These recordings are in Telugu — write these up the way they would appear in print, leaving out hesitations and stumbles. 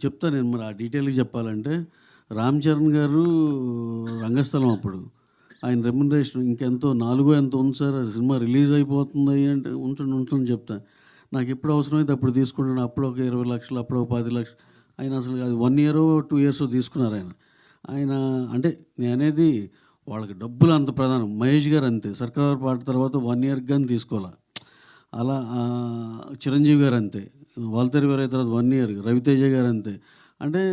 చెప్తా నేను మరి ఆ డీటెయిల్‌గా చెప్పాలంటే, 'రామ్ చరణ్' గారు రంగస్థలం అప్పుడు. ఆయన రెమ్యునరేషన్ ఇంకెంతో నాలుగో ఎంతో ఉంది సార్. ఆ సినిమా రిలీజ్ అయిపోతుంది అంటే, ఉంచండి ఉంచండి చెప్తా. నాకెప్పుడు అవసరమైతే అప్పుడు తీసుకుంటాను. అప్పుడు ఒక 20,00,000 అప్పుడు ఒక 10,00,000 ఆయన అసలు అది 1 ఇయరో, 2 ఇయర్సో తీసుకున్నారాయన. ఆయన అంటే నేననేది వాళ్ళకి డబ్బులు అంత ప్రధానం. మహేష్ గారు అంతే. 'సర్కార్' పాట తర్వాత 1 ఇయర్‌కి గాని తీసుకోలా. అలా 'చిరంజీవి' గారు అంతే. 'వాల్తేరు వీరయ్య' తర్వాత 1 ఇయర్. 'రవితేజ' గారు అంతే. అంటే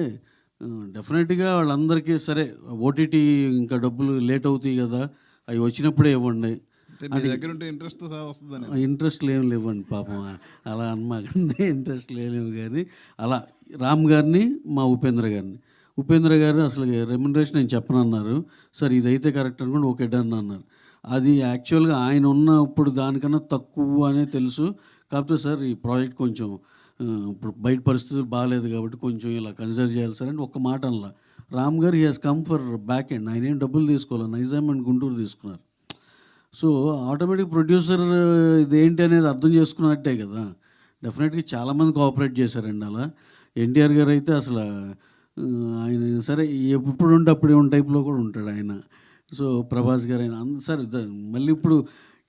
డెఫినెట్‌గా వాళ్ళందరికీ సరే ఓటీటీ ఇంకా డబ్బులు లేట్ అవుతాయి గదా! అయి వచ్చినప్పుడే ఇవ్వండి. అంటే మీ దగ్గరుంటే ఇంట్రెస్ట్‌తో సహా వస్తదని. ఇంట్రెస్ట్‌లు ఏమి లేవండి పాపం. అలా అనమాకండి. ఇంట్రెస్ట్‌లు ఏమి లేవు గానీ, అలా 'రామ్' గారిని, మా 'ఉపేంద్ర' గారిని. 'ఉపేంద్ర' గారు అసలు రెమ్యునరేషన్ నేను చెప్పనన్నారు. సార్ ఇదైతే కరెక్ట్ అనుకోండి ఓకే డన్ అన్నారు. అది యాక్చువల్‌గా ఆయన ఉన్నప్పుడు దానికన్నా తక్కువ అనే తెలుసు. కాకపోతే సార్ ఈ ప్రాజెక్ట్ కొంచెం ఇప్పుడు బయట పరిస్థితులు బాలేదు కాబట్టి కొంచెం ఇలా కన్సిడర్ చేయాలి సార్ అంటే ఒక్క మాట అనలా. 'రామ్' గారు he has come for back end. ఆయనేం డబ్బులు తీసుకోలా. నైజాం అండ్ గుంటూరు తీసుకున్నారు. సో, ఆటోమేటిక్ ప్రొడ్యూసర్ ఇదేంటి అనేది అర్థం చేసుకున్నట్టే కదా! డెఫినెట్‌గా చాలామంది కోఆపరేట్ చేశారండి అలా. ఎన్టీఆర్ గారైతే అసల ఆయన సరే ఎప్పుడుంటే అప్పుడే ఉన్న టైప్‌లో కూడా ఉంటాడాయన. సో, ప్రభాస్ గారైనా సరే మళ్ళీ ఇప్పుడు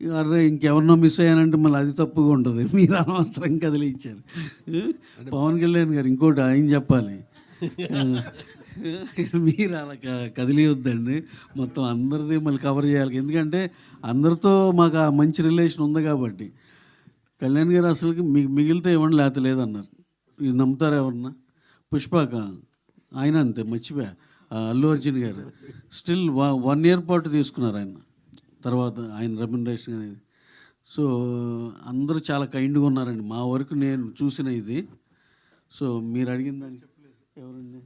అర్రే! ఇంకెవరినో మిస్ అయ్యానంటే మళ్ళీ అది తప్పుగా ఉంటది. మీరు అనవసరంగా కదిలిచ్చారు. పవన్ కళ్యాణ్ గారు ఇంకోటి ఆయన చెప్పాలి. మీరు అలా కదిలియొద్దండి. మొత్తం అందరిది మళ్ళీ కవర్ చేయాలి. ఎందుకంటే అందరితో మాకు ఆ మంచి రిలేషన్ ఉంది కాబట్టి. కళ్యాణ్ గారు అసలుకి మీకు మిగిలితే ఇవ్వండి లేకపోతే లేదన్నారు. ఇది నమ్ముతారా ఎవరన్నా? 'పుష్పక' ఆయన అంతే మర్చిపోయా. అల్లు అర్జున్ గారు స్టిల్ 1 ఇయర్ పాటు తీసుకున్నారు ఆయన. తర్వాత ఆయన రెమ్యునరేషన్ అనేది. సో, అందరూ చాలా కైండ్‌గా ఉన్నారండి. మా వరకు నేను చూసిన ఇది. సో, మీరు అడిగిన దానికి ఎవరండి?